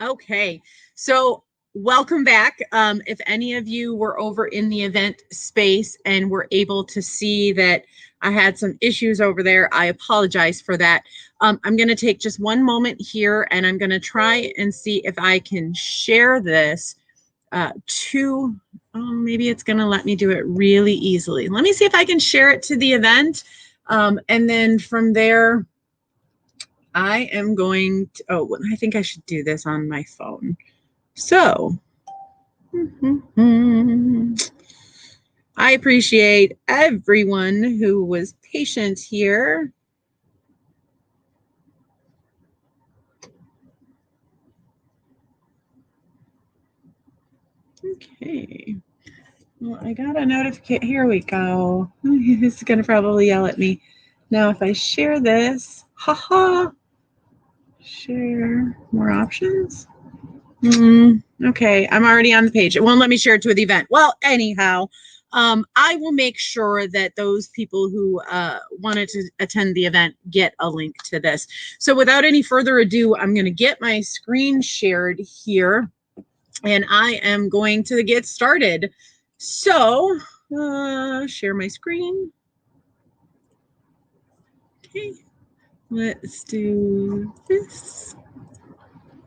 Okay, so welcome back. If any of you were over in the event space and were able to see that I had some issues over there, I apologize for that. I'm going to take just one moment here and I'm going to try and see if I can share this to, maybe it's going to let me do it really easily. Let me see if I can share it to the event. And then from there, I am going to, I think I should do this on my phone. So, I appreciate everyone who was patient here. Okay. Well, I got a notification. Here we go. This is going to probably yell at me. Now, if I share this, haha, share more options. Okay, I'm already on the page. It won't let me share it to the event. Well, anyhow, I will make sure that those people who wanted to attend the event get a link to this. So without any further ado, I'm going to get my screen shared here, and I am going to get started. So, share my screen. Okay, let's do this.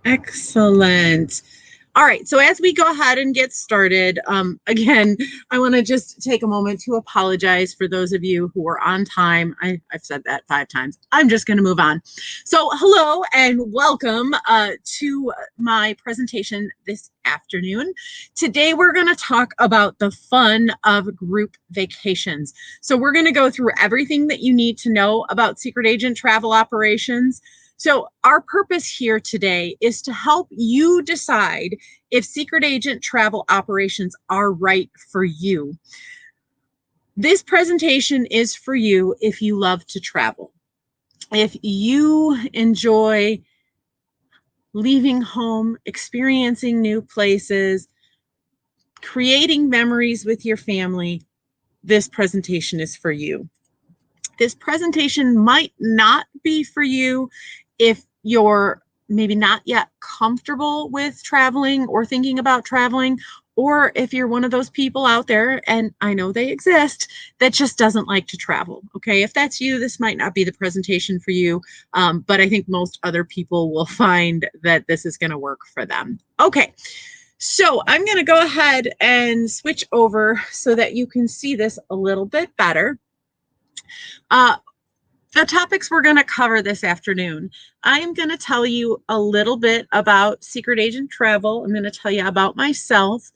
Excellent. All right, so as we go ahead and get started, again, I want to just take a moment to apologize for those of you who are on time. I've said that 5 times. I'm just going to move on. So hello and welcome to my presentation this afternoon. Today, we're going to talk about the fun of group vacations. So we're going to go through everything that you need to know about secret agent travel operations. So our purpose here today is to help you decide if secret agent travel operations are right for you. This presentation is for you if you love to travel. If you enjoy leaving home, experiencing new places, creating memories with your family, this presentation is for you. This presentation might not be for you if you're maybe not yet comfortable with traveling or thinking about traveling, or if you're one of those people out there, and I know they exist, that just doesn't like to travel. Okay, if that's you, this might not be the presentation for you, but I think most other people will find that this is going to work for them. Okay, so I'm going to go ahead and switch over so that you can see this a little bit better. The topics we're going to cover this afternoon. I am going to tell you a little bit about secret agent travel. I'm going to tell you about myself.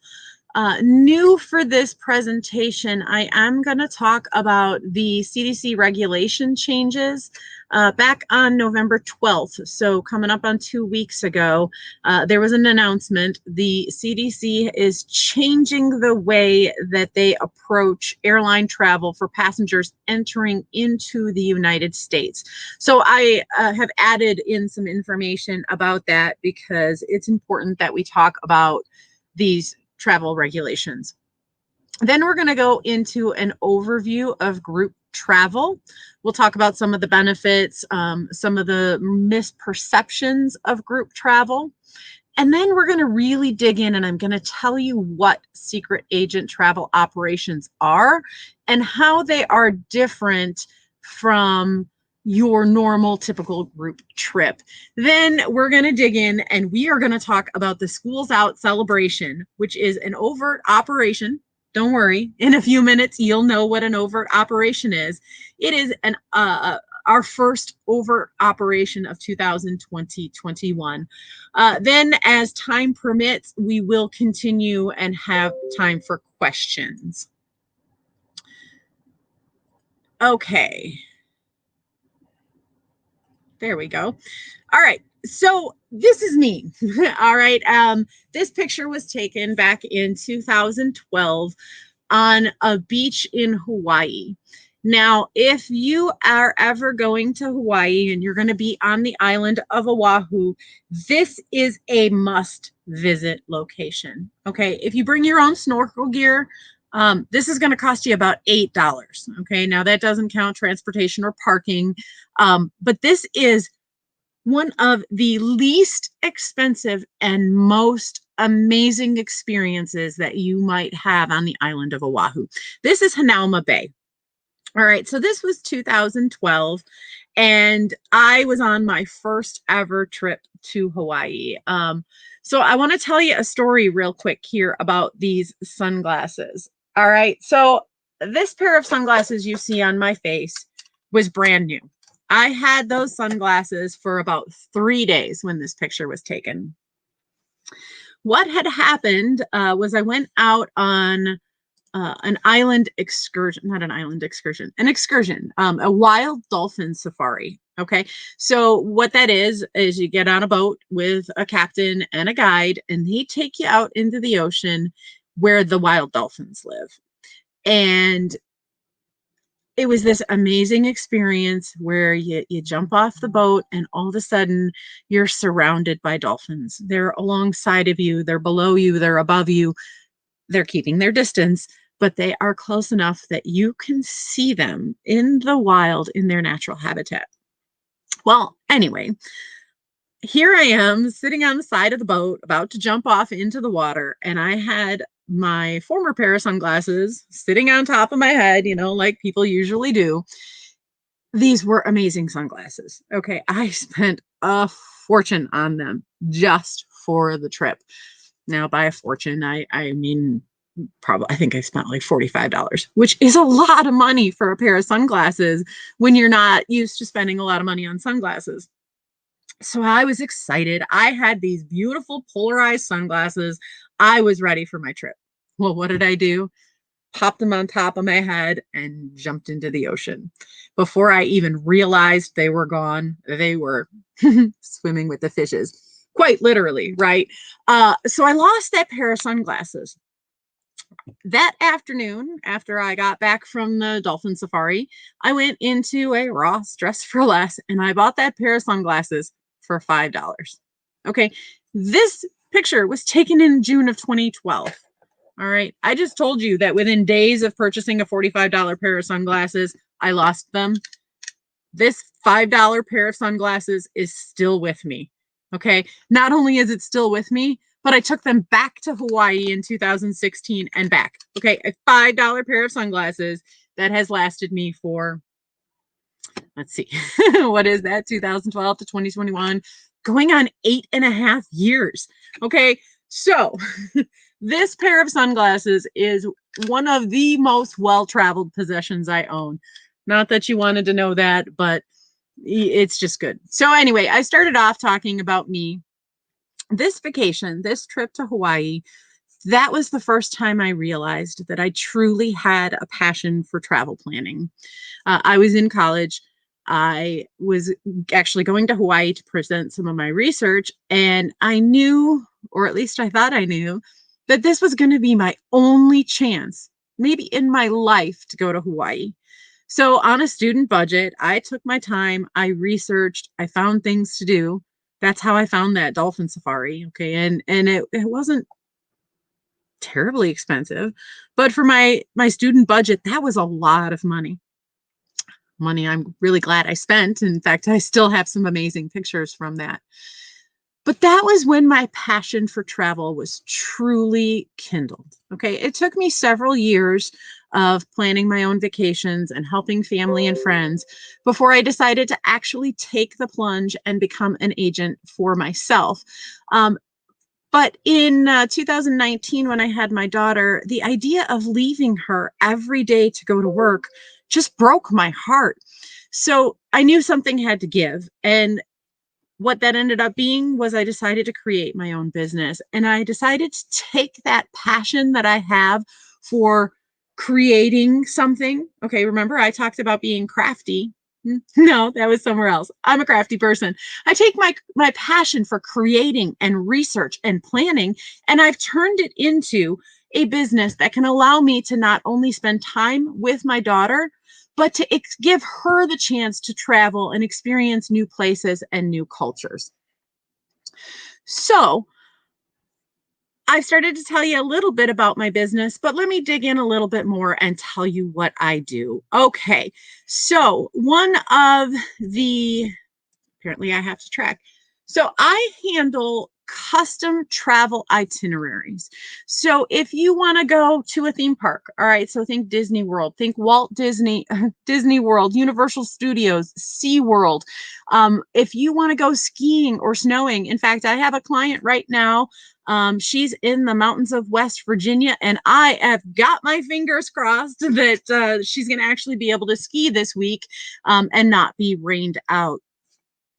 New for this presentation, I am going to talk about the CDC regulation changes back on November 12th. So coming up on 2 weeks ago, there was an announcement. The CDC is changing the way that they approach airline travel for passengers entering into the United States. So I have added in some information about that because it's important that we talk about these travel regulations. Then we're going to go into an overview of group travel. We'll talk about some of the benefits, some of the misperceptions of group travel. And then we're going to really dig in and I'm going to tell you what secret agent travel operations are and how they are different from your normal typical group trip. Then we're going to dig in and we are going to talk about the Schools Out celebration, which is an overt operation. Don't worry, in a few minutes, you'll know what an overt operation is. It is an our first overt operation of 2020-21. Then as time permits, we will continue and have time for questions. Okay. There we go. All right. So this is me. All right. This picture was taken back in 2012 on a beach in Hawaii. Now, if you are ever going to Hawaii and you're going to be on the island of Oahu, this is a must visit location. Okay. If you bring your own snorkel gear, this is going to cost you about $8. Okay. Now that doesn't count transportation or parking. But this is one of the least expensive and most amazing experiences that you might have on the island of Oahu. This is Hanauma Bay. All right, so this was 2012, and I was on my first ever trip to Hawaii. So I want to tell you a story real quick here about these sunglasses. All right, so this pair of sunglasses you see on my face was brand new. I had those sunglasses for about 3 days when this picture was taken. What had happened was I went out on an island excursion, not an island excursion, an excursion, a wild dolphin safari. Okay. So what that is you get on a boat with a captain and a guide, and they take you out into the ocean where the wild dolphins live. And it was this amazing experience where you jump off the boat and all of a sudden you're surrounded by dolphins. They're alongside of you, they're below you, they're above you. They're keeping their distance, but they are close enough that you can see them in the wild in their natural habitat. Well, anyway, here I am sitting on the side of the boat about to jump off into the water, and I had my former pair of sunglasses sitting on top of my head, like people usually do. These were amazing sunglasses. Okay, I spent a fortune on them just for the trip. Now, by a fortune, I mean, probably, I think I spent like $45, which is a lot of money for a pair of sunglasses when you're not used to spending a lot of money on sunglasses. So I was excited. I had these beautiful polarized sunglasses. I was ready for my trip. Well, what did I do? Popped them on top of my head and jumped into the ocean. Before I even realized they were gone, they were swimming with the fishes, quite literally, right? So I lost that pair of sunglasses. That afternoon, after I got back from the dolphin safari, I went into a Ross Dress for Less and I bought that pair of sunglasses for $5. Okay, this picture was taken in June of 2012. All right, I just told you that within days of purchasing a $45 pair of sunglasses, I lost them. This $5 pair of sunglasses is still with me. Okay, not only is it still with me, but I took them back to Hawaii in 2016 and back. Okay, a $5 pair of sunglasses that has lasted me for, let's see, what is that, 2012 to 2021, going on 8.5 years. Okay, so this pair of sunglasses is one of the most well-traveled possessions I own. Not that you wanted to know that, but it's just good. So anyway, I started off talking about me. This vacation, this trip to Hawaii, that was the first time I realized that I truly had a passion for travel planning. I was in college. I was actually going to Hawaii to present some of my research, and I knew, or at least I thought I knew, that this was going to be my only chance, maybe in my life, to go to Hawaii. So on a student budget, I took my time, I researched, I found things to do. That's how I found that dolphin safari. Okay. And it wasn't terribly expensive, but for my student budget, that was a lot of money. Money I'm really glad I spent. In fact, I still have some amazing pictures from that. But that was when my passion for travel was truly kindled. Okay. It took me several years of planning my own vacations and helping family and friends before I decided to actually take the plunge and become an agent for myself. But in 2019, when I had my daughter, the idea of leaving her every day to go to work just broke my heart. So I knew something had to give. And what that ended up being was I decided to create my own business. And I decided to take that passion that I have for creating something. Okay, remember I talked about being crafty. No, that was somewhere else. I'm a crafty person. I take my passion for creating and research and planning, and I've turned it into a business that can allow me to not only spend time with my daughter, but to give her the chance to travel and experience new places and new cultures. So I've started to tell you a little bit about my business, but let me dig in a little bit more and tell you what I do. Okay, so one of the apparently I have to track. So I handle custom travel itineraries. So if you want to go to a theme park, all right, so think Disney World, think Walt Disney, Disney World, Universal Studios, Sea World. If you want to go skiing or snowing, in fact, I have a client right now. She's in the mountains of West Virginia, and I have got my fingers crossed that she's going to actually be able to ski this week and not be rained out.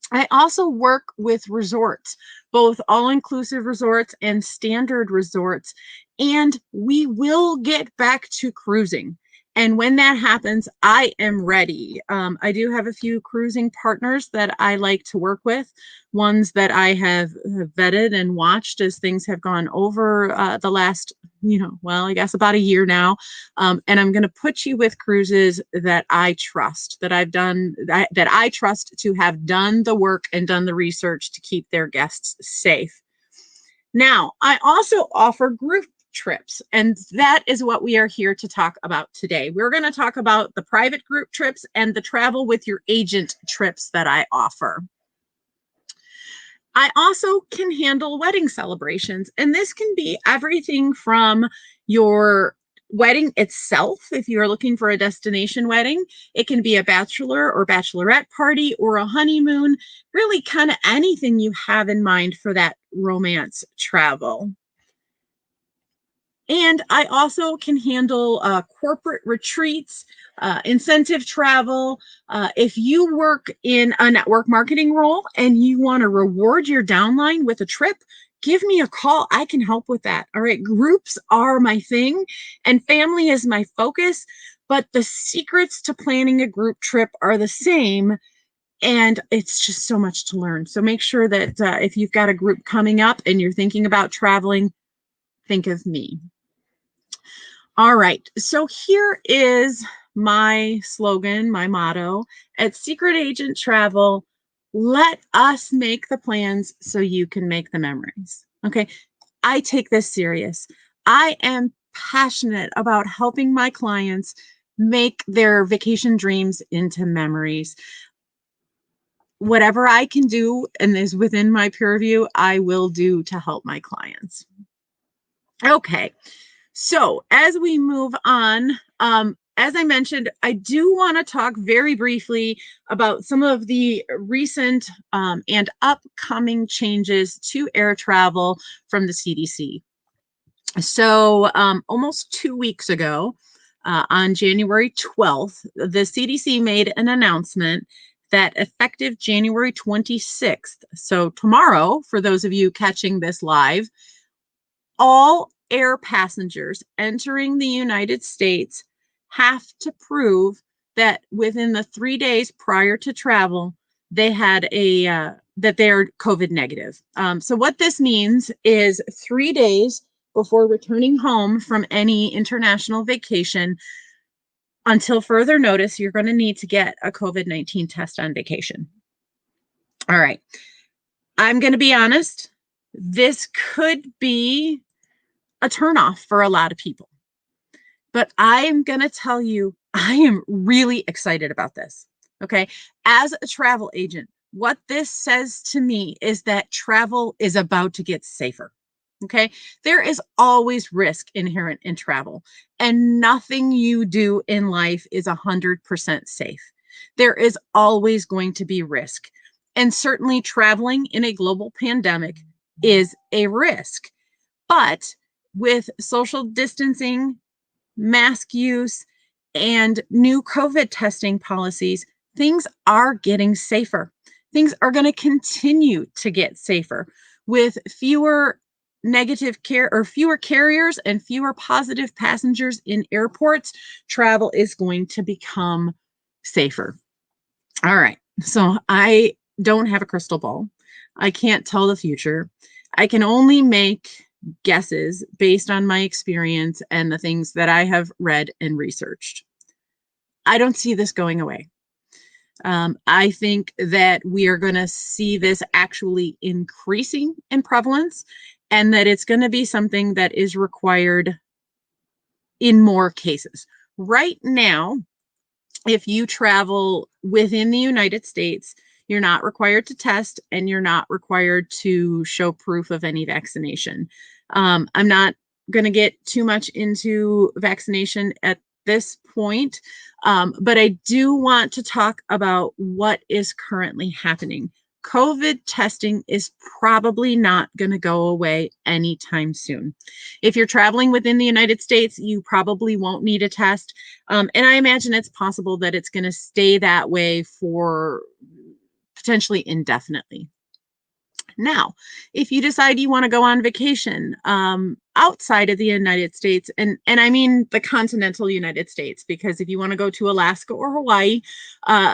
I also work with resorts, both all-inclusive resorts and standard resorts, and we will get back to cruising. And when that happens, I am ready. I do have a few cruising partners that I like to work with, ones that I have vetted and watched as things have gone over the last, well, I guess about a year now. And I'm going to put you with cruises that I trust, that I've done, that I trust to have done the work and done the research to keep their guests safe. Now, I also offer group trips, and that is what we are here to talk about today. We're going to talk about the private group trips and the travel with your agent trips that I offer. I also can handle wedding celebrations, and this can be everything from your wedding itself, if you're looking for a destination wedding. It can be a bachelor or bachelorette party or a honeymoon, really kind of anything you have in mind for that romance travel. And I also can handle corporate retreats, incentive travel. If you work in a network marketing role and you want to reward your downline with a trip, give me a call. I can help with that. All right. Groups are my thing and family is my focus, but the secrets to planning a group trip are the same. And it's just so much to learn. So make sure that if you've got a group coming up and you're thinking about traveling, think of me. All right, so here is my slogan, my motto at Secret Agent Travel: let us make the plans so you can make the memories. Okay, I take this serious. I am passionate about helping my clients make their vacation dreams into memories. Whatever I can do and is within my purview, I will do to help my clients. Okay. So as we move on, as I mentioned, I do want to talk very briefly about some of the recent and upcoming changes to air travel from the CDC. So almost 2 weeks ago, on January 12th, the CDC made an announcement that effective January 26th, so tomorrow, for those of you catching this live, all air passengers entering the United States have to prove that within the 3 days prior to travel, they had that they're COVID negative. So what this means is 3 days before returning home from any international vacation, until further notice, you're going to need to get a COVID-19 test on vacation. All right. I'm going to be honest. This could be a turnoff for a lot of people. But I'm going to tell you, I am really excited about this. Okay. As a travel agent, what this says to me is that travel is about to get safer. Okay. There is always risk inherent in travel, and nothing you do in life is 100% safe. There is always going to be risk. And certainly traveling in a global pandemic is a risk. But with social distancing, mask use, and new COVID testing policies, things are getting safer. Things are going to continue to get safer with fewer negative care or fewer carriers and fewer positive passengers in airports. Travel is going to become safer. All right. So I don't have a crystal ball. I can't tell the future. I can only make guesses based on my experience and the things that I have read and researched. I don't see this going away. I think that we are going to see this actually increasing in prevalence, and that it's going to be something that is required in more cases. Right now, if you travel within the United States, You're not required to test, and you're not required to show proof of any vaccination. I'm not going to get too much into vaccination at this point, but I do want to talk about what is currently happening. COVID testing is probably not going to go away anytime soon. If you're traveling within the United States, you probably won't need a test. And I imagine it's possible that it's going to stay that way for potentially indefinitely. Now, if you decide you want to go on vacation outside of the United States, and I mean the continental United States, because if you want to go to Alaska or Hawaii,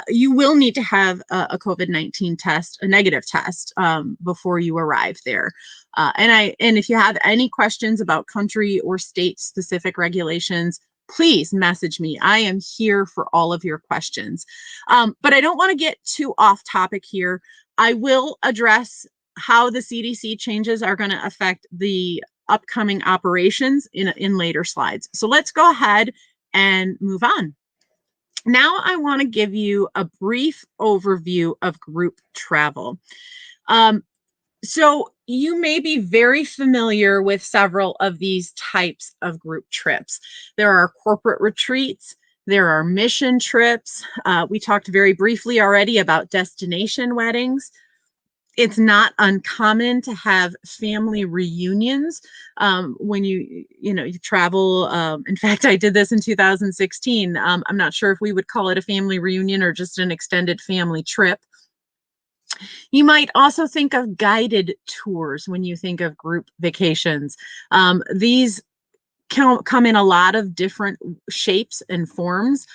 you will need to have a COVID-19 test, a negative test, before you arrive there. And if you have any questions about country or state specific regulations, please message me. I am here for all of your questions. But I don't want to get too off topic here. I will address how the CDC changes are going to affect the upcoming operations in later slides. So let's go ahead and move on. Now I want to give you a brief overview of group travel. So you may be very familiar with several of these types of group trips. There are corporate retreats. There are mission trips. We talked very briefly already about destination weddings. It's not uncommon to have family reunions when you travel. In fact, I did this in 2016. I'm not sure if we would call it a family reunion or just an extended family trip. You might also think of guided tours when you think of group vacations. These come in a lot of different shapes and forms,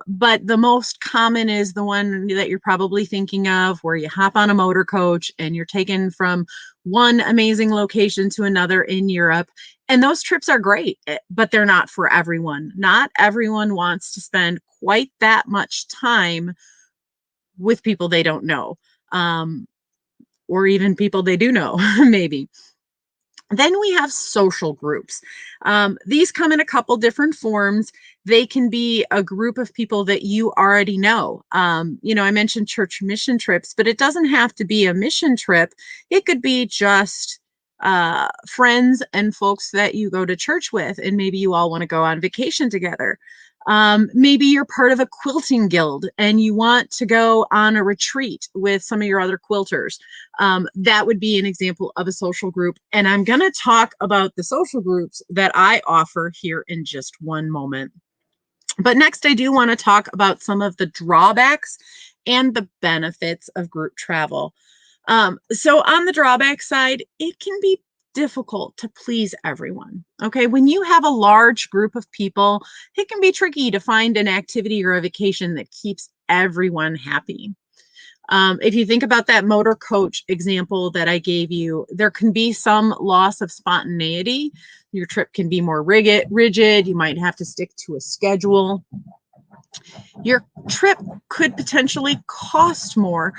but the most common is the one that you're probably thinking of, where you hop on a motor coach and you're taken from one amazing location to another in Europe. And those trips are great, but they're not for everyone. Not everyone wants to spend quite that much time with people they don't know, or even people they do know, maybe. Then we have social groups. These come in a couple different forms. They can be a group of people that you already know. I mentioned church mission trips, but it doesn't have to be a mission trip. It could be just friends and folks that you go to church with, and maybe you all want to go on vacation together. Maybe you're part of a quilting guild and you want to go on a retreat with some of your other quilters. That would be an example of a social group. And I'm going to talk about the social groups that I offer here in just one moment. But next, I do want to talk about some of the drawbacks and the benefits of group travel. So on the drawback side, it can be difficult to please everyone. Okay, when you have a large group of people, it can be tricky to find an activity or a vacation that keeps everyone happy. If you think about that motor coach example that I gave you, there can be some loss of spontaneity. Your trip can be more rigid. You might have to stick to a schedule. Your trip could potentially cost more.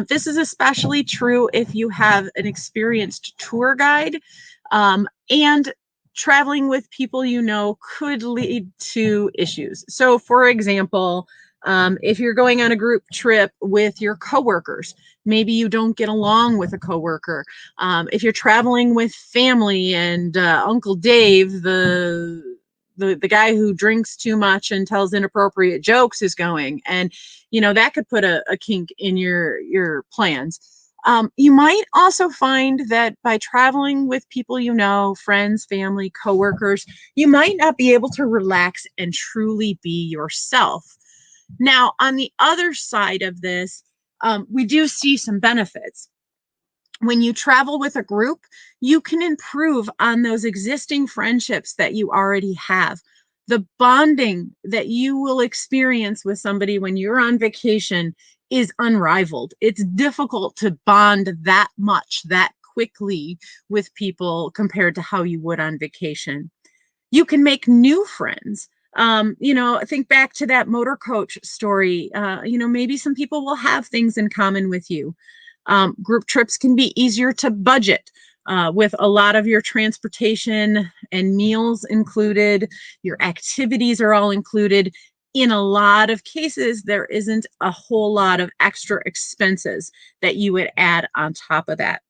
This is especially true if you have an experienced tour guide, and traveling with people you know could lead to issues. So, for example, if you're going on a group trip with your coworkers, maybe you don't get along with a coworker. If you're traveling with family and Uncle Dave, the guy who drinks too much and tells inappropriate jokes is going, and that could put a kink in your plans. You might also find that by traveling with people friends, family, coworkers, you might not be able to relax and truly be yourself. Now, on the other side of this, we do see some benefits. When you travel with a group, you can improve on those existing friendships that you already have. The bonding that you will experience with somebody when you're on vacation is unrivaled. It's difficult to bond that much, that quickly with people compared to how you would on vacation. You can make new friends. Think back to that motor coach story. Maybe some people will have things in common with you. Group trips can be easier to budget with a lot of your transportation and meals included. Your activities are all included. in a lot of cases, there isn't a whole lot of extra expenses that you would add on top of that.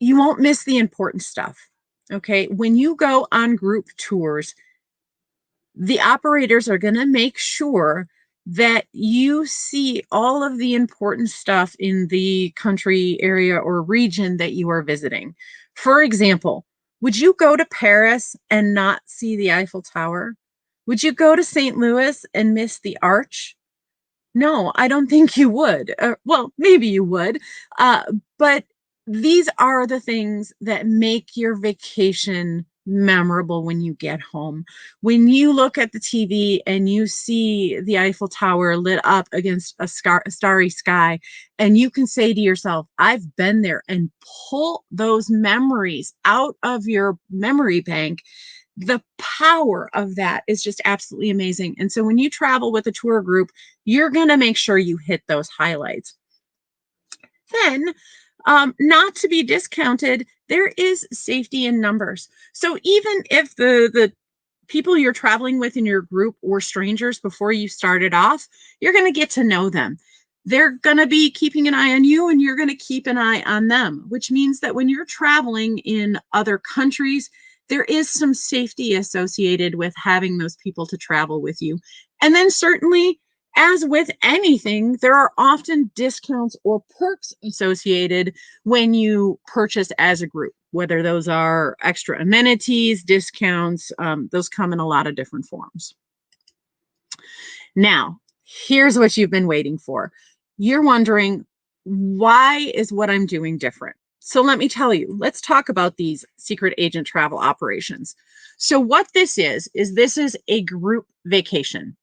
You won't miss the important stuff. Okay. When you go on group tours, the operators are going to make sure that you see all of the important stuff in the country, area, or region that you are visiting. For example, would you go to Paris and not see the Eiffel Tower? Would you go to St. Louis and miss the Arch? No, I don't think you would. Well, maybe you would. But these are the things that make your vacation memorable when you get home. When you look at the TV and you see the Eiffel Tower lit up against a starry sky, and you can say to yourself, I've been there, and pull those memories out of your memory bank. The power of that is just absolutely amazing. And so when you travel with a tour group, you're going to make sure you hit those highlights. Then, not to be discounted, there is safety in numbers. So even if the people you're traveling with in your group were strangers before you started off, you're going to get to know them. They're going to be keeping an eye on you, and you're going to keep an eye on them, which means that when you're traveling in other countries, there is some safety associated with having those people to travel with you. And then certainly, as with anything, there are often discounts or perks associated when you purchase as a group, whether those are extra amenities, discounts, those come in a lot of different forms. Now, here's what you've been waiting for. You're wondering, why is what I'm doing different? So let me tell you, let's talk about these secret agent travel operations. So what this is this is a group vacation.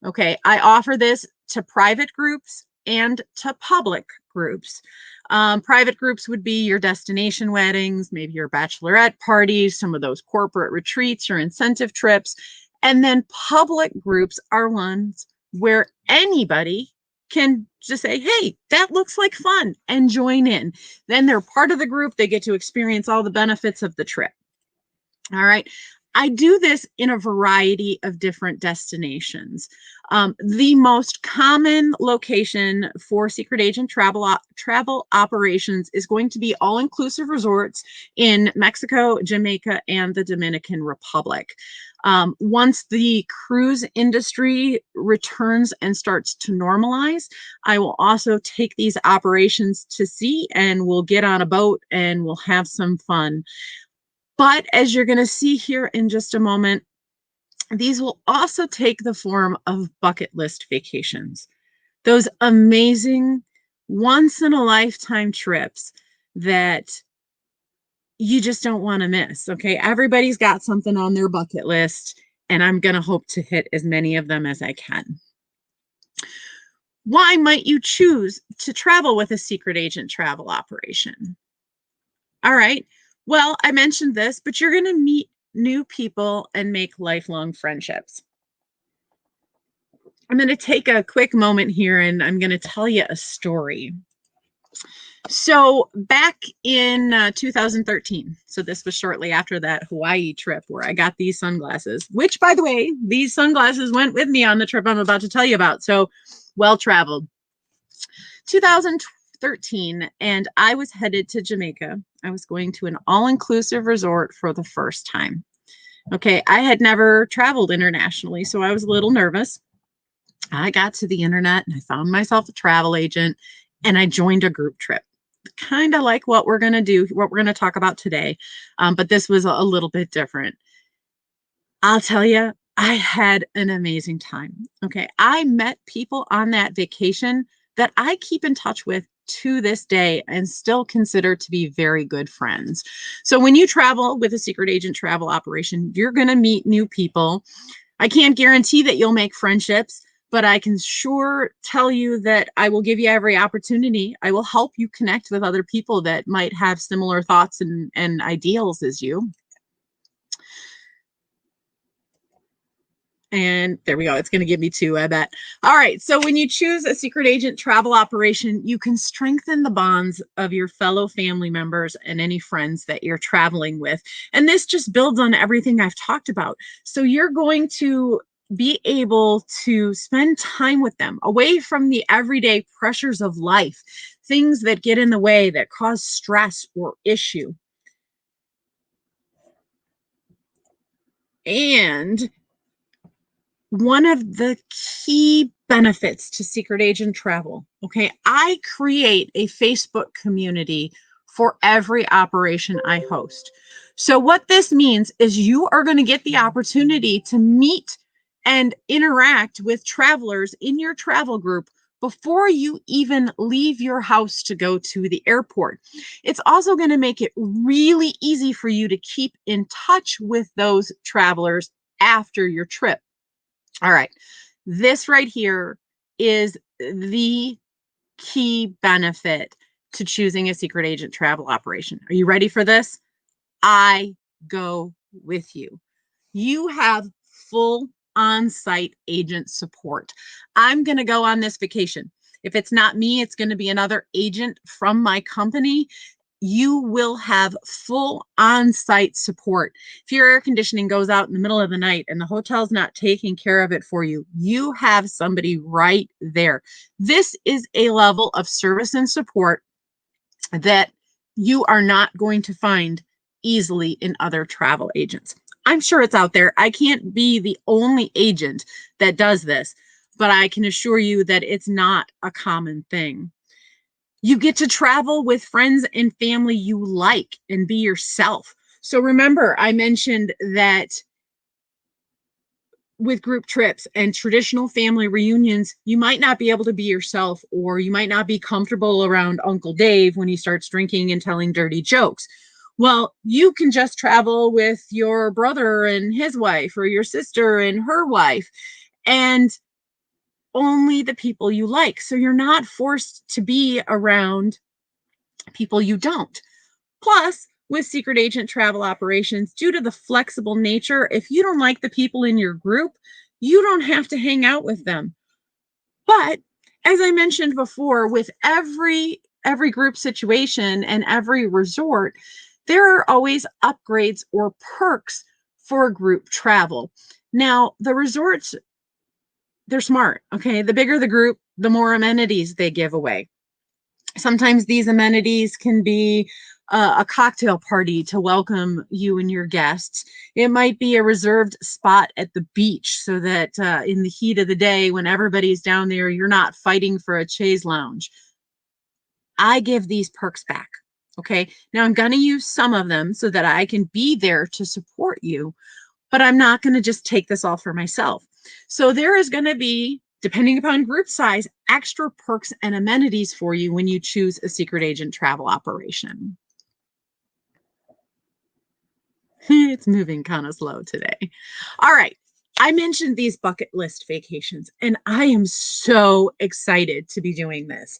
Okay, I offer this to private groups and to public groups. Private groups would be your destination weddings, maybe your bachelorette parties, some of those corporate retreats or incentive trips. And then public groups are ones where anybody can just say, hey, that looks like fun, and join in. Then they're part of the group. They get to experience all the benefits of the trip. All right. I do this in a variety of different destinations. The most common location for secret agent travel operations is going to be all-inclusive resorts in Mexico, Jamaica, and the Dominican Republic. Once the cruise industry returns and starts to normalize, I will also take these operations to sea, and we'll get on a boat and we'll have some fun. But as you're going to see here in just a moment, these will also take the form of bucket list vacations. Those amazing, once-in-a-lifetime trips that you just don't want to miss, okay? Everybody's got something on their bucket list, and I'm going to hope to hit as many of them as I can. Why might you choose to travel with a secret agent travel operation? All right. Well, I mentioned this, but you're going to meet new people and make lifelong friendships. I'm going to take a quick moment here, and I'm going to tell you a story. So back in 2013, so this was shortly after that Hawaii trip where I got these sunglasses, which, by the way, these sunglasses went with me on the trip I'm about to tell you about. So well-traveled. 2013, and I was headed to Jamaica. I was going to an all-inclusive resort for the first time. Okay, I had never traveled internationally, so I was a little nervous. I got to the internet and I found myself a travel agent, and I joined a group trip. Kind of like what we're going to do, what we're going to talk about today, but this was a little bit different. I'll tell you, I had an amazing time. Okay, I met people on that vacation that I keep in touch with to this day and still consider to be very good friends. So when you travel with a secret agent travel operation, you're going to meet new people. I can't guarantee that you'll make friendships, but I can sure tell you that I will give you every opportunity. I will help you connect with other people that might have similar thoughts and ideals as you. And there we go. It's going to give me two, I bet. All right. So when you choose a secret agent travel operation, you can strengthen the bonds of your fellow family members and any friends that you're traveling with. And this just builds on everything I've talked about. So you're going to be able to spend time with them away from the everyday pressures of life, things that get in the way that cause stress or issue. And one of the key benefits to Secret Agent Travel, okay, I create a Facebook community for every operation I host. So what this means is you are going to get the opportunity to meet and interact with travelers in your travel group before you even leave your house to go to the airport. It's also going to make it really easy for you to keep in touch with those travelers after your trip. All right. This right here is the key benefit to choosing a secret agent travel operation. Are you ready for this? I go with you. You have full on-site agent support. I'm going to go on this vacation. If it's not me, it's going to be another agent from my company. You will have full on-site support. If your air conditioning goes out in the middle of the night and the hotel's not taking care of it for you, you have somebody right there. This is a level of service and support that you are not going to find easily in other travel agents. I'm sure it's out there. I can't be the only agent that does this, but I can assure you that it's not a common thing. You get to travel with friends and family you like and be yourself. So remember, I mentioned that with group trips and traditional family reunions, you might not be able to be yourself, or you might not be comfortable around Uncle Dave when he starts drinking and telling dirty jokes. Well, you can just travel with your brother and his wife, or your sister and her wife, and only the people you like. So you're not forced to be around people you don't. Plus, with secret agent travel operations, due to the flexible nature, if you don't like the people in your group, you don't have to hang out with them. But as I mentioned before, with every group situation and every resort, there are always upgrades or perks for group travel. Now, the resorts, they're smart, okay? The bigger the group, the more amenities they give away. Sometimes these amenities can be a cocktail party to welcome you and your guests. It might be a reserved spot at the beach so that in the heat of the day, when everybody's down there, you're not fighting for a chaise lounge. I give these perks back. Okay. Now I'm going to use some of them so that I can be there to support you, but I'm not going to just take this all for myself. So there is going to be, depending upon group size, extra perks and amenities for you when you choose a secret agent travel operation. It's moving kind of slow today. All right. I mentioned these bucket list vacations, and I am so excited to be doing this.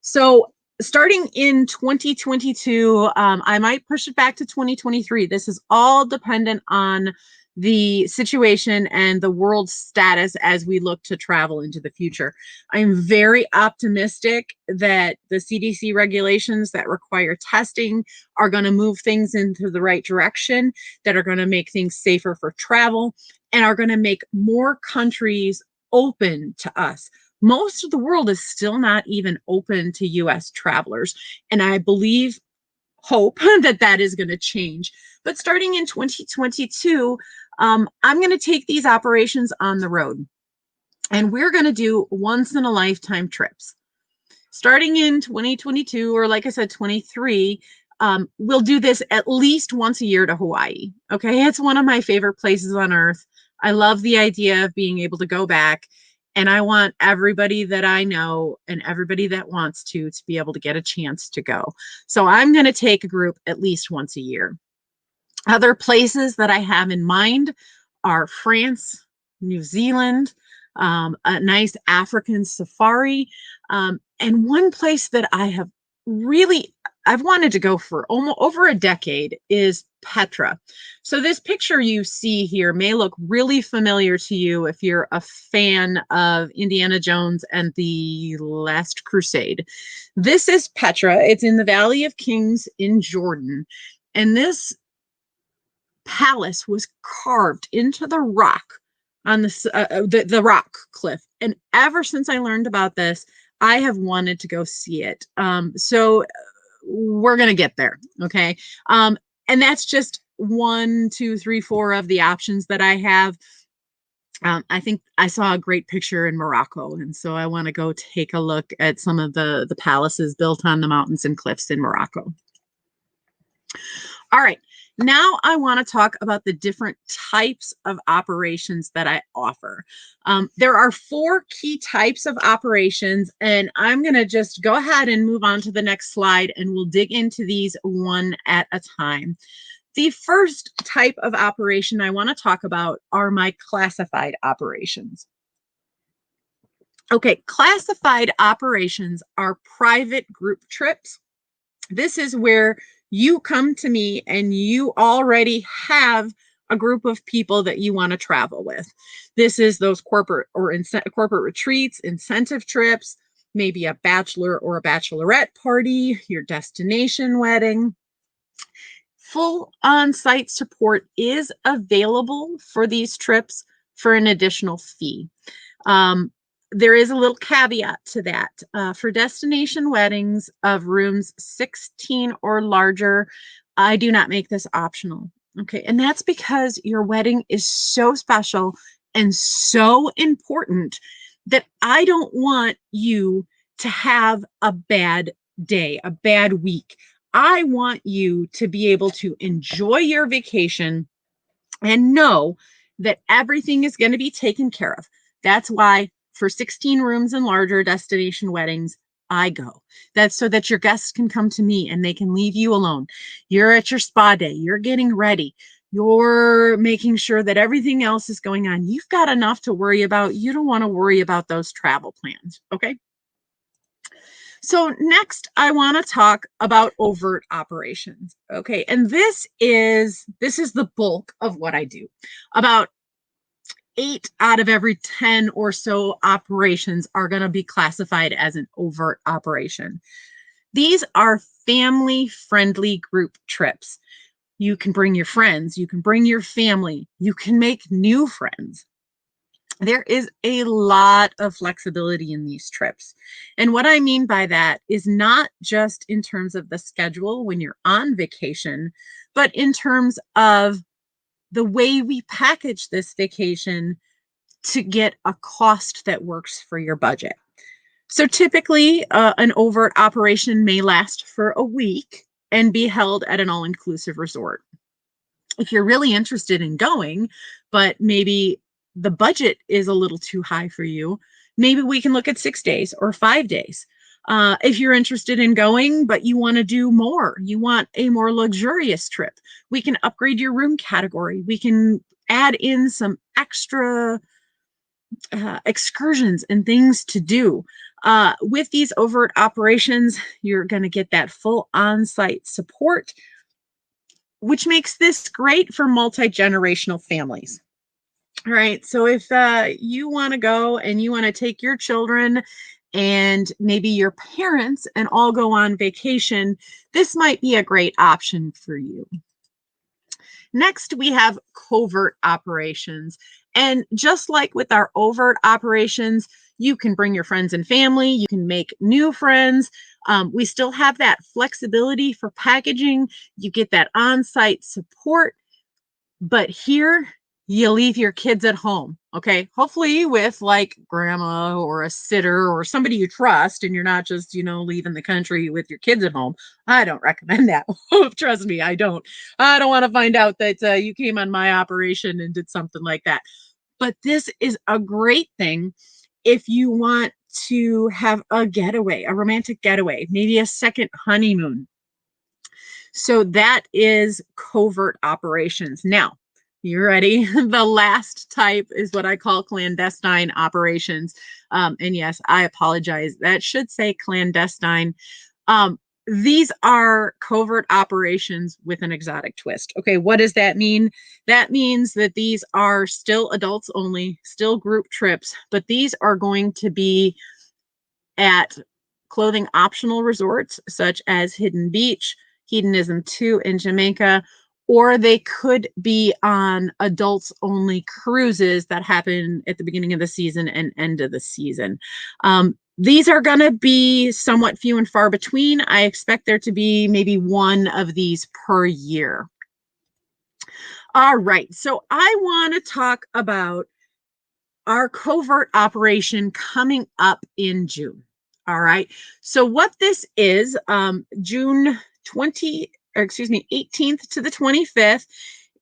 So starting in 2022, I might push it back to 2023. This is all dependent on the situation and the world status as we look to travel into the future. I'm very optimistic that the CDC regulations that require testing are going to move things into the right direction, that are going to make things safer for travel, and are going to make more countries open to us. Most of the world is still not even open to US travelers. And I hope that that is going to change. But starting in 2022, I'm going to take these operations on the road. And we're going to do once in a lifetime trips. Starting in 2022, or like I said, 23, we'll do this at least once a year to Hawaii. Okay. It's one of my favorite places on earth. I love the idea of being able to go back, and I want everybody that I know and everybody that wants to be able to get a chance to go. So I'm going to take a group at least once a year. Other places that I have in mind are France, New Zealand, a nice African safari, and one place that I've wanted to go for almost over a decade is Petra. So this picture you see here may look really familiar to you if you're a fan of Indiana Jones and the Last Crusade. This is Petra. It's in the Valley of Kings in Jordan. And this palace was carved into the rock on the rock cliff. And ever since I learned about this, I have wanted to go see it. So we're going to get there. Okay. And that's just 1, 2, 3, 4 of the options that I have. I think I saw a great picture in Morocco, and so I want to go take a look at some of the palaces built on the mountains and cliffs in Morocco. All right, now I want to talk about the different types of operations that I offer. There are 4 key types of operations, and I'm going to just go ahead and move on to the next slide, and we'll dig into these one at a time. The first type of operation I want to talk about are my classified operations. Okay, classified operations are private group trips. This is where you come to me and you already have a group of people that you want to travel with. This is those corporate or corporate retreats, incentive trips, maybe a bachelor or a bachelorette party, your destination wedding. Full on-site support is available for these trips for an additional fee. There is a little caveat to that. For destination weddings of rooms 16 or larger, I do not make this optional. Okay, and that's because your wedding is so special and so important that I don't want you to have a bad day, a bad week. I want you to be able to enjoy your vacation and know that everything is going to be taken care of. That's why for 16 rooms and larger destination weddings, I go. That's so that your guests can come to me and they can leave you alone. You're at your spa day, you're getting ready, you're making sure that everything else is going on. You've got enough to worry about. You don't want to worry about those travel plans, okay? So next, I want to talk about overt operations. Okay, and this is the bulk of what I do. About 8 out of every 10 or so operations are going to be classified as an overt operation. These are family-friendly group trips. You can bring your friends, you can bring your family, you can make new friends. There is a lot of flexibility in these trips. And what I mean by that is not just in terms of the schedule when you're on vacation, but in terms of the way we package this vacation to get a cost that works for your budget. So typically, an overt operation may last for a week and be held at an all-inclusive resort. If you're really interested in going, but maybe the budget is a little too high for you, maybe we can look at 6 days or 5 days. If you're interested in going, but you want to do more, you want a more luxurious trip, we can upgrade your room category. We can add in some extra excursions and things to do. With these overt operations, you're going to get that full on-site support, which makes this great for multi-generational families. All right, so if you want to go and you want to take your children and maybe your parents and all go on vacation, this might be a great option for you. Next, we have covert operations. And just like with our overt operations, you can bring your friends and family, you can make new friends. We still have that flexibility for packaging. You get that on-site support, but here you leave your kids at home, okay? Hopefully with like grandma or a sitter or somebody you trust, and you're not just, leaving the country with your kids at home. I don't recommend that. Trust me, I don't. I don't want to find out that you came on my operation and did something like that. But this is a great thing if you want to have a getaway, a romantic getaway, maybe a second honeymoon. So that is covert operations. Now, you ready? The last type is what I call clandestine operations. And yes, I apologize. That should say clandestine. These are covert operations with an exotic twist. Okay, what does that mean? That means that these are still adults only, still group trips, but these are going to be at clothing optional resorts such as Hidden Beach, Hedonism 2 in Jamaica, or they could be on adults only cruises that happen at the beginning of the season and end of the season. These are going to be somewhat few and far between. I expect there to be maybe one of these per year. All right, so I want to talk about our covert operation coming up in June. All right, so what this is, June 18th to the 25th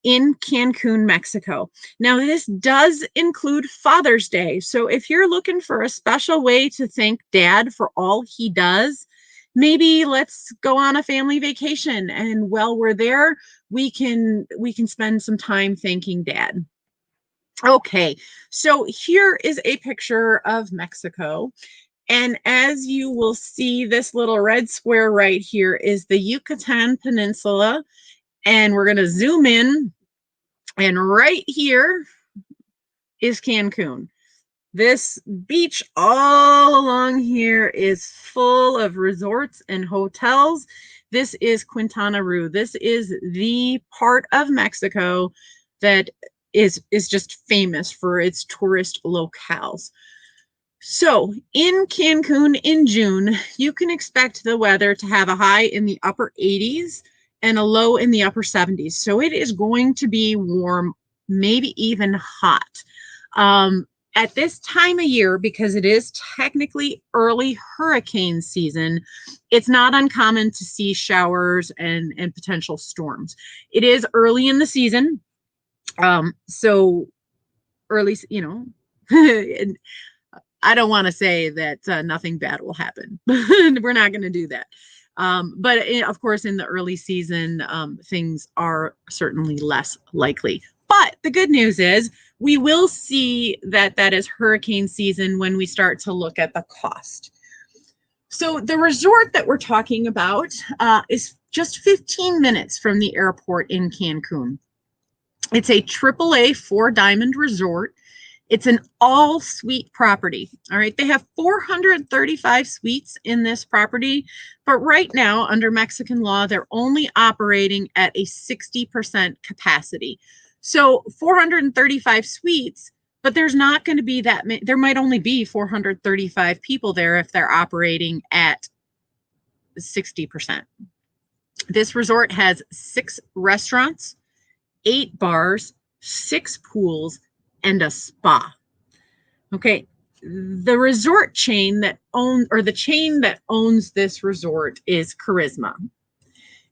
in Cancun, Mexico. Now, this does include Father's Day. So if you're looking for a special way to thank Dad for all he does, maybe let's go on a family vacation. And while we're there, we can spend some time thanking Dad. Okay, so here is a picture of Mexico. And as you will see, this little red square right here is the Yucatan Peninsula. And we're going to zoom in. And right here is Cancun. This beach all along here is full of resorts and hotels. This is Quintana Roo. This is the part of Mexico that is just famous for its tourist locales. So in Cancun in June, you can expect the weather to have a high in the upper 80s and a low in the upper 70s. So it is going to be warm, maybe even hot. At this time of year, because it is technically early hurricane season, it's not uncommon to see showers and potential storms. It is early in the season. So early, I don't want to say that nothing bad will happen. We're not going to do that. But of course, in the early season, things are certainly less likely. But the good news is we will see that is hurricane season when we start to look at the cost. So the resort that we're talking about is just 15 minutes from the airport in Cancun. It's a AAA 4-diamond resort. It's an all-suite property. All right, they have 435 suites in this property, but right now, under Mexican law, they're only operating at a 60% capacity. So 435 suites, but there's not going to be that many. There might only be 435 people there if they're operating at 60%. This resort has 6 restaurants, 8 bars, 6 pools, and a spa. Okay, the resort chain that owns this resort is Charisma.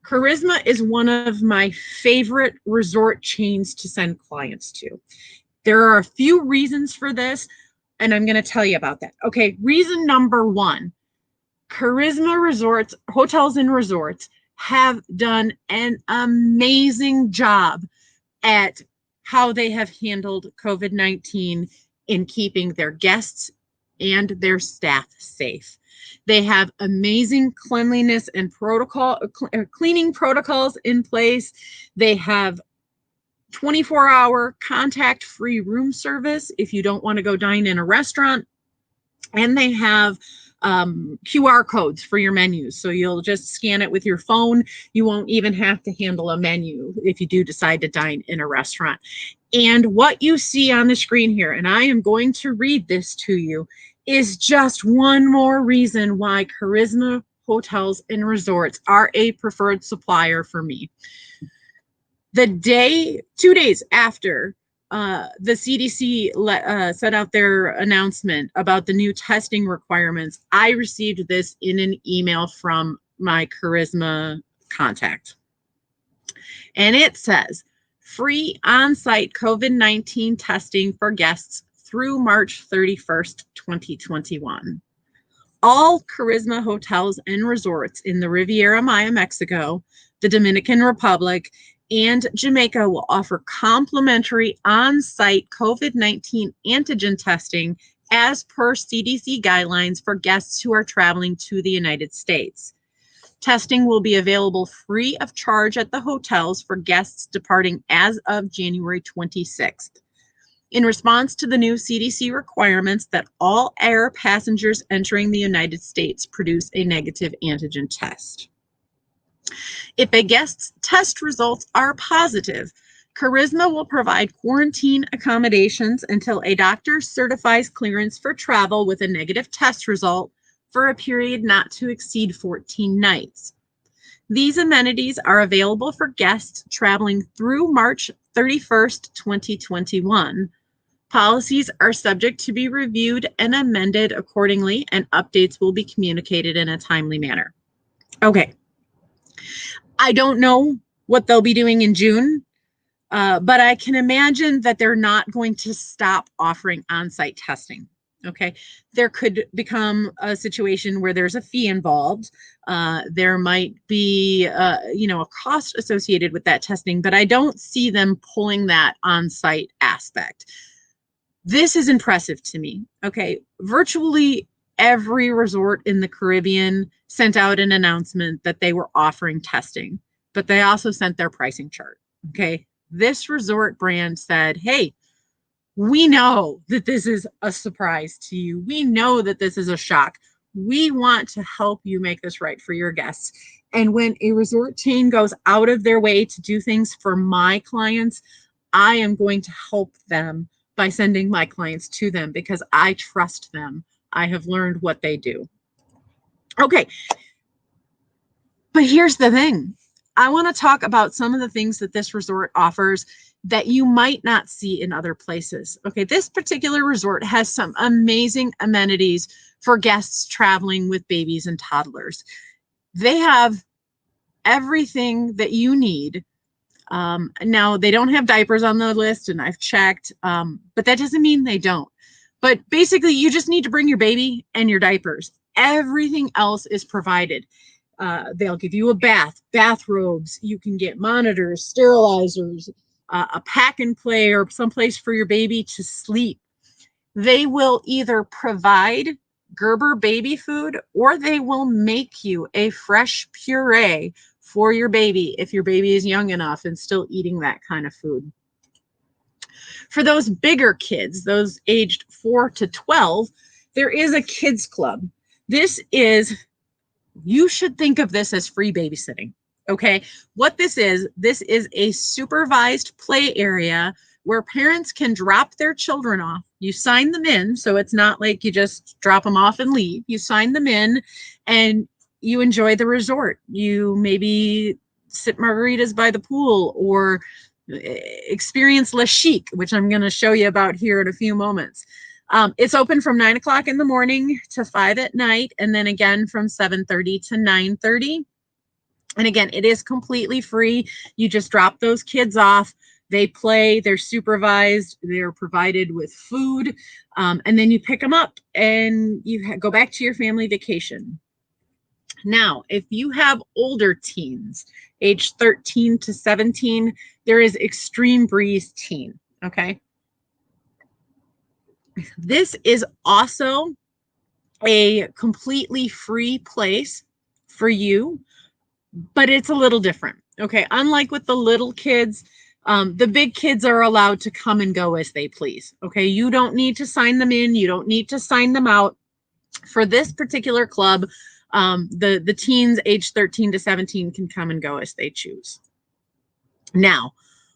Charisma is one of my favorite resort chains to send clients to. There are a few reasons for this, and I'm going to tell you about that. Okay, reason number 1, Charisma Resorts, hotels and resorts have done an amazing job at how they have handled COVID-19 in keeping their guests and their staff safe. They have amazing cleanliness and cleaning protocols in place. They have 24-hour contact-free room service if you don't want to go dine in a restaurant. And they have QR codes for your menus. So you'll just scan it with your phone. You won't even have to handle a menu if you do decide to dine in a restaurant. And what you see on the screen here, and I am going to read this to you, is just one more reason why Charisma Hotels and Resorts are a preferred supplier for me. 2 days after the CDC set out their announcement about the new testing requirements, I received this in an email from my Charisma contact. And it says, free on-site COVID-19 testing for guests through March 31st, 2021. All Charisma hotels and resorts in the Riviera Maya, Mexico, the Dominican Republic, and Jamaica will offer complimentary on-site COVID-19 antigen testing as per CDC guidelines for guests who are traveling to the United States. Testing will be available free of charge at the hotels for guests departing as of January 26th. In response to the new CDC requirements that all air passengers entering the United States produce a negative antigen test. If a guest's test results are positive, Charisma will provide quarantine accommodations until a doctor certifies clearance for travel with a negative test result for a period not to exceed 14 nights. These amenities are available for guests traveling through March 31st, 2021. Policies are subject to be reviewed and amended accordingly, and updates will be communicated in a timely manner. Okay. I don't know what they'll be doing in June, but I can imagine that they're not going to stop offering on-site testing. Okay, there could become a situation where there's a fee involved. There might be, a cost associated with that testing, but I don't see them pulling that on-site aspect. This is impressive to me. Okay, virtually every resort in the Caribbean sent out an announcement that they were offering testing, but they also sent their pricing chart. Okay, this resort brand said, hey, we know that this is a surprise to you. We know that this is a shock. We want to help you make this right for your guests. And when a resort chain goes out of their way to do things for my clients, I am going to help them by sending my clients to them because I trust them. I have learned what they do. Okay. But here's the thing. I want to talk about some of the things that this resort offers that you might not see in other places. Okay, this particular resort has some amazing amenities for guests traveling with babies and toddlers. They have everything that you need. Now, they don't have diapers on the list, and I've checked, but that doesn't mean they don't. But basically, you just need to bring your baby and your diapers. Everything else is provided. They'll give you a bath, bathrobes. You can get monitors, sterilizers, a pack and play, or someplace for your baby to sleep. They will either provide Gerber baby food or they will make you a fresh puree for your baby if your baby is young enough and still eating that kind of food. For those bigger kids, those aged 4 to 12, there is a kids club. You should think of this as free babysitting. Okay, what this is a supervised play area where parents can drop their children off. You sign them in, so it's not like you just drop them off and leave. You sign them in and you enjoy the resort. You maybe sip margaritas by the pool or experience Le Chic, which I'm going to show you about here in a few moments. It's open from 9 o'clock in the morning to 5 at night, and then again from 7:30 to 9:30. And again, it is completely free. You just drop those kids off. They play, they're supervised, they're provided with food, and then you pick them up and you go back to your family vacation. Now, if you have older teens, age 13 to 17, there is Extreme Breeze Teen, okay? This is also a completely free place for you, but it's a little different. Okay, unlike with the little kids, the big kids are allowed to come and go as they please. Okay, you don't need to sign them in. You don't need to sign them out. For this particular club, the teens age 13 to 17 can come and go as they choose. Now,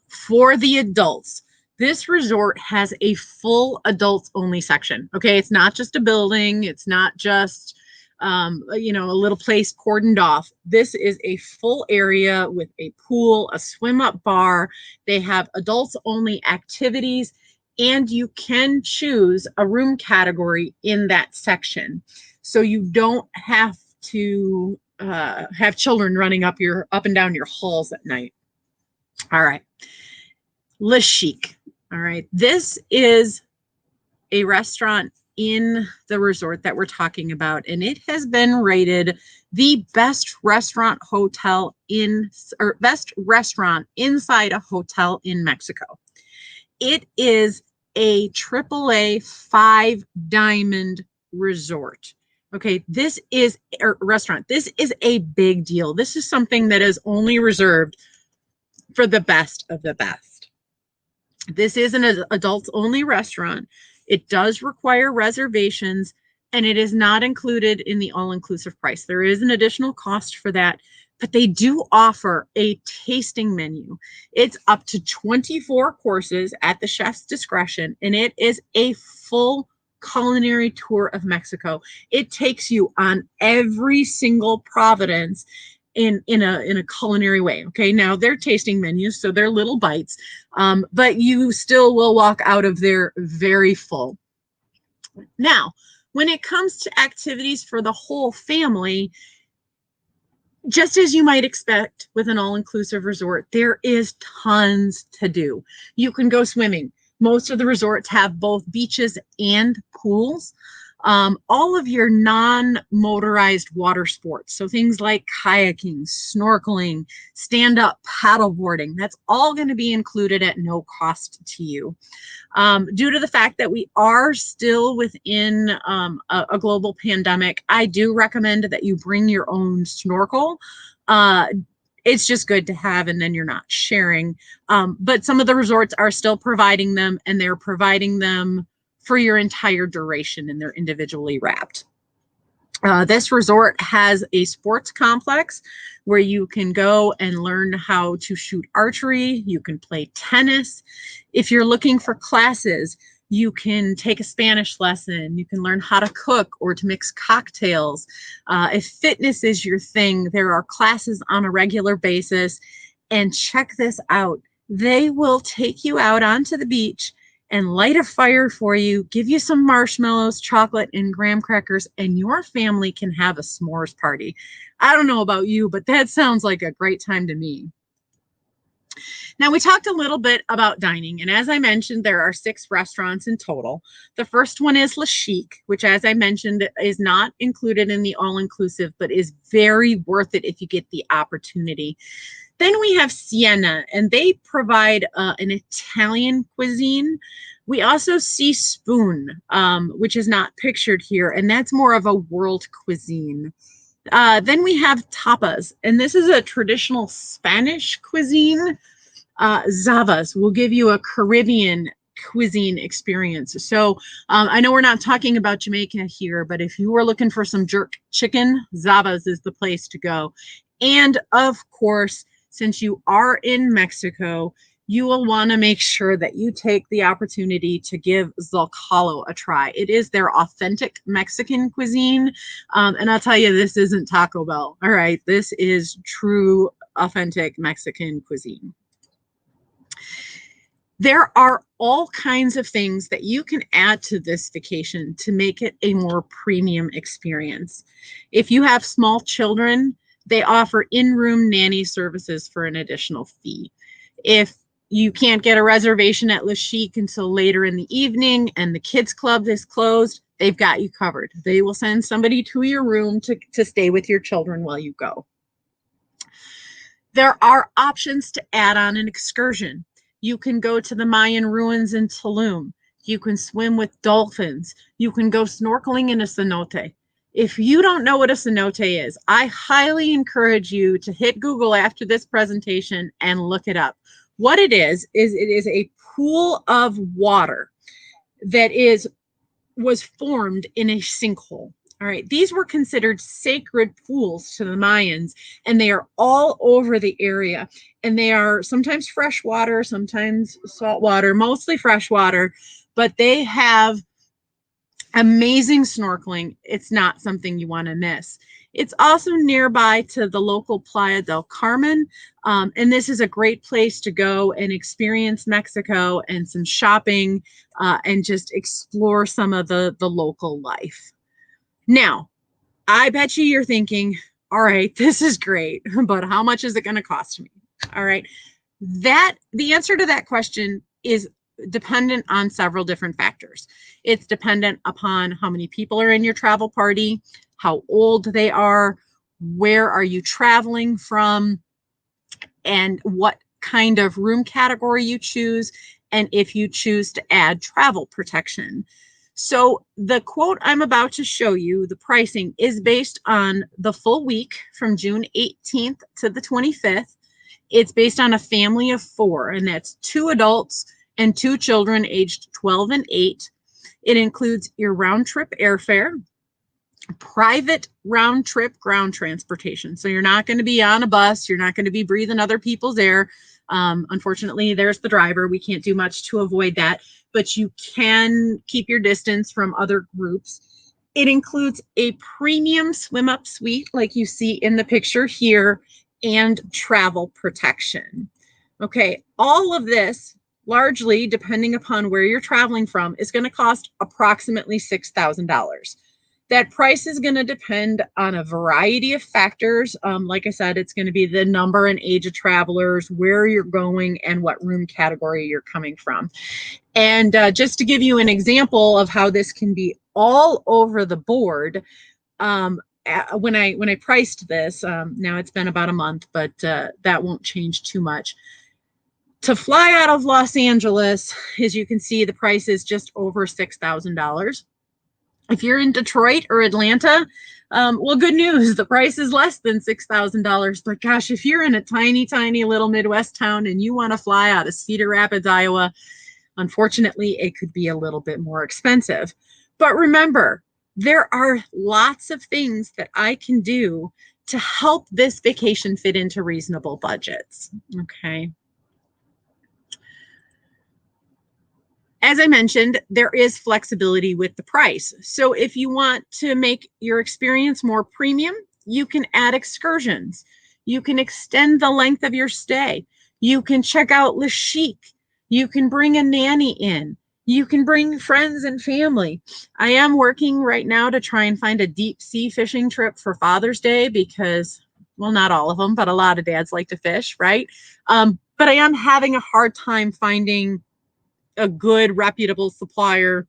for the adults, this resort has a full adults only section. Okay, it's not just a building. It's not just a little place cordoned off. This is a full area with a pool, a swim up bar. They have adults only activities, and you can choose a room category in that section. So you don't have to have children running up and down your halls at night. All right. Le Chic. All right. This is a restaurant in the resort that we're talking about, and it has been rated the best restaurant inside a hotel in Mexico. It is a AAA 5-diamond resort. Okay, this is a restaurant. This is a big deal. This is something that is only reserved for the best of the best. This is an adults only restaurant. It does require reservations, and it is not included in the all-inclusive price. There is an additional cost for that. but they do offer a tasting menu. It's up to 24 courses at the chef's discretion, and it is a full culinary tour of Mexico. It takes you on every single province in a culinary way. Okay, now they're tasting menus, so they're little bites, but you still will walk out of there very full. Now, when it comes to activities for the whole family, just as you might expect with an all-inclusive resort, there is tons to do. You can go swimming. Most of the resorts have both beaches and pools. All of your non-motorized water sports, so things like kayaking, snorkeling, stand-up paddleboarding, that's all going to be included at no cost to you. Due to the fact that we are still within a global pandemic, I do recommend that you bring your own snorkel. It's just good to have, and then you're not sharing. But some of the resorts are still providing them, and they're providing them for your entire duration, and they're individually wrapped. This resort has a sports complex where you can go and learn how to shoot archery. You can play tennis. If you're looking for classes, you can take a Spanish lesson. You can learn how to cook or to mix cocktails. If fitness is your thing, there are classes on a regular basis. And check this out. They will take you out onto the beach and light a fire for you, give you some marshmallows, chocolate, and graham crackers, and your family can have a s'mores party. I don't know about you, but that sounds like a great time to me. Now, we talked a little bit about dining, and as I mentioned, there are 6 restaurants in total. The first one is Le Chic, which, as I mentioned, is not included in the all-inclusive, but is very worth it if you get the opportunity. Then we have Siena, and they provide an Italian cuisine. We also see Spoon, which is not pictured here, and that's more of a world cuisine. Then we have Tapas, and this is a traditional Spanish cuisine. Zavas will give you a Caribbean cuisine experience. So I know we're not talking about Jamaica here, but if you were looking for some jerk chicken, Zavas is the place to go. And of course, since you are in Mexico, you will want to make sure that you take the opportunity to give Zocalo a try. It is their authentic Mexican cuisine. And I'll tell you, this isn't Taco Bell. All right, this is true, authentic Mexican cuisine. There are all kinds of things that you can add to this vacation to make it a more premium experience. If you have small children, they offer in-room nanny services for an additional fee. If you can't get a reservation at Le Chic until later in the evening and the kids club is closed, they've got you covered. They will send somebody to your room to stay with your children while you go. There are options to add on an excursion. You can go to the Mayan ruins in Tulum. You can swim with dolphins. You can go snorkeling in a cenote. If you don't know what a cenote is, I highly encourage you to hit Google after this presentation and look it up. What it is it is a pool of water that was formed in a sinkhole. All right, these were considered sacred pools to the Mayans, and they are all over the area. And they are sometimes freshwater, sometimes saltwater, mostly freshwater, but they have amazing snorkeling. It's not something you want to miss. It's also nearby to the local Playa del Carmen, and this is a great place to go and experience Mexico and some shopping and just explore some of the local life. Now, I bet you're thinking, all right, this is great, but how much is it going to cost me? All right, the answer to that question is dependent on several different factors. It's dependent upon how many people are in your travel party, how old they are, where are you traveling from, and what kind of room category you choose, and if you choose to add travel protection. So the quote I'm about to show you, the pricing, is based on the full week from June 18th to the 25th. It's based on a family of 4, and that's 2 adults and 2 children aged 12 and 8. It includes your round trip airfare. private round trip ground transportation. So you're not going to be on a bus. You're not going to be breathing other people's air. Unfortunately, there's the driver. We can't do much to avoid that, but you can keep your distance from other groups. It includes a premium swim up suite, like you see in the picture here, and travel protection. Okay, all of this, largely depending upon where you're traveling from, is going to cost approximately $6,000. That price is going to depend on a variety of factors. Like I said, it's going to be the number and age of travelers, where you're going, and what room category you're coming from. And just to give you an example of how this can be all over the board, when I priced this, now it's been about a month, but that won't change too much. To fly out of Los Angeles, as you can see, the price is just over $6,000. If you're in Detroit or Atlanta, well, good news, the price is less than $6,000. But gosh, if you're in a tiny, tiny little Midwest town and you want to fly out of Cedar Rapids, Iowa, unfortunately, it could be a little bit more expensive. But remember, there are lots of things that I can do to help this vacation fit into reasonable budgets. Okay. As I mentioned, there is flexibility with the price. So if you want to make your experience more premium, you can add excursions. You can extend the length of your stay. You can check out Le Chic. You can bring a nanny in. You can bring friends and family. I am working right now to try and find a deep sea fishing trip for Father's Day because, well, not all of them, but a lot of dads like to fish, right? But I am having a hard time finding a good, reputable supplier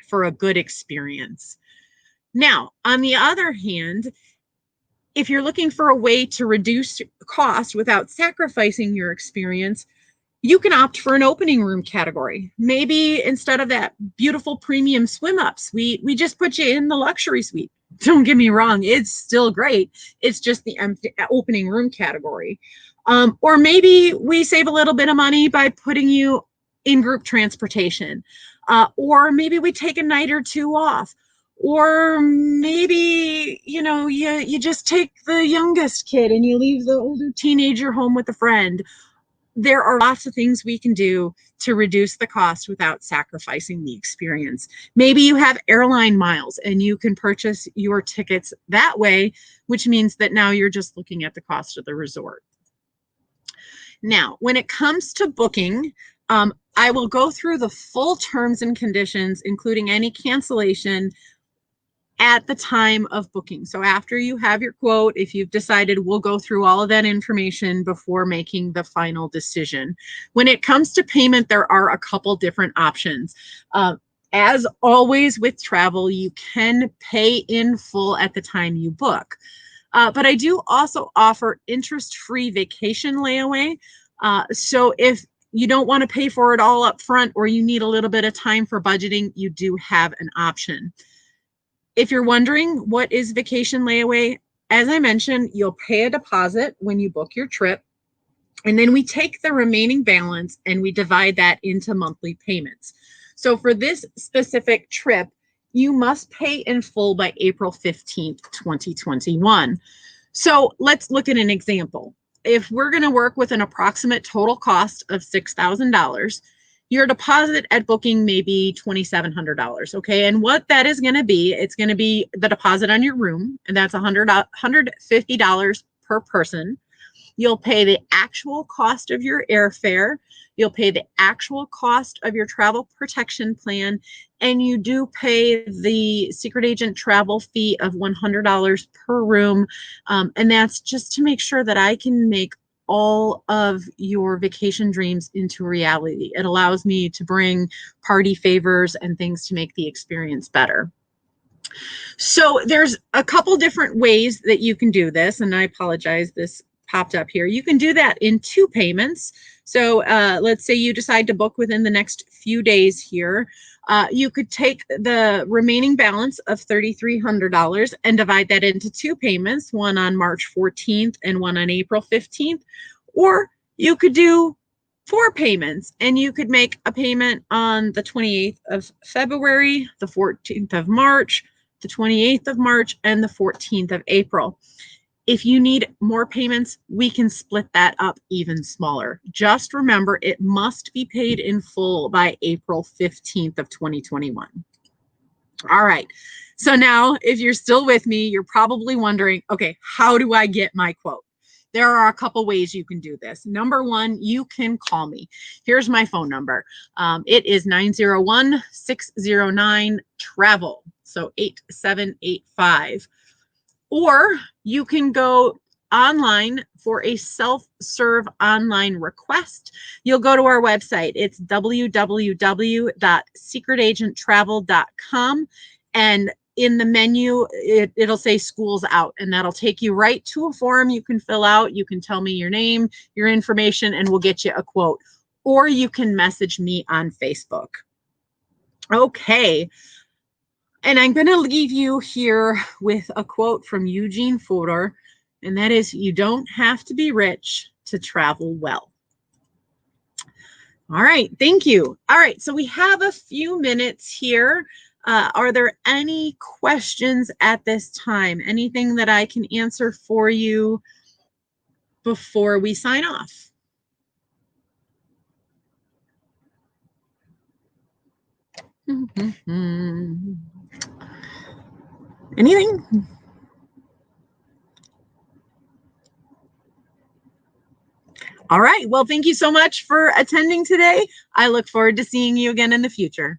for a good experience. Now, on the other hand, if you're looking for a way to reduce cost without sacrificing your experience, you can opt for an opening room category. Maybe instead of that beautiful premium swim up suite, we just put you in the luxury suite. Don't get me wrong, it's still great. It's just the opening room category. Or maybe we save a little bit of money by putting you in group transportation. Or maybe we take a night or two off. Or maybe, you just take the youngest kid and you leave the older teenager home with a friend. There are lots of things we can do to reduce the cost without sacrificing the experience. Maybe you have airline miles and you can purchase your tickets that way, which means that now you're just looking at the cost of the resort. Now, when it comes to booking, I will go through the full terms and conditions, including any cancellation, at the time of booking. So after you have your quote, if you've decided, we'll go through all of that information before making the final decision. When it comes to payment, there are a couple different options. As always with travel, you can pay in full at the time you book. But I do also offer interest-free vacation layaway. So if you don't want to pay for it all up front, or you need a little bit of time for budgeting, you do have an option. If you're wondering what is vacation layaway, as I mentioned, you'll pay a deposit when you book your trip, and then we take the remaining balance and we divide that into monthly payments. So for this specific trip, you must pay in full by April 15th, 2021. So let's look at an example. If we're going to work with an approximate total cost of $6,000, your deposit at booking may be $2,700. Okay. And what that is going to be, it's going to be the deposit on your room, and that's $150 per person. You'll pay the actual cost of your airfare. You'll pay the actual cost of your travel protection plan, and you do pay the secret agent travel fee of $100 per room. And that's just to make sure that I can make all of your vacation dreams into reality. It allows me to bring party favors and things to make the experience better. So there's a couple different ways that you can do this, and I apologize, this popped up here. You can do that in 2 payments. So let's say you decide to book within the next few days here. You could take the remaining balance of $3,300 and divide that into 2 payments, one on March 14th and one on April 15th. Or you could do 4 payments, and you could make a payment on the 28th of February, the 14th of March, the 28th of March, and the 14th of April. If you need more payments, we can split that up even smaller. Just remember, it must be paid in full by April 15th of 2021. All right. So now, if you're still with me, you're probably wondering, okay, how do I get my quote? There are a couple ways you can do this. Number one, you can call me. Here's my phone number. It is 901-609-TRAVEL, so 8785. Or you can go online for a self-serve online request. You'll go to our website. It's www.secretagenttravel.com, and in the menu, it'll say schools out, and that'll take you right to a form you can fill out. You can tell me your name, your information, and we'll get you a quote. Or you can message me on Facebook. Okay. And I'm going to leave you here with a quote from Eugene Fodor, and that is, you don't have to be rich to travel well. All right, thank you. All right, so we have a few minutes here. Are there any questions at this time? Anything that I can answer for you before we sign off? Anything? All right. Well, thank you so much for attending today. I look forward to seeing you again in the future.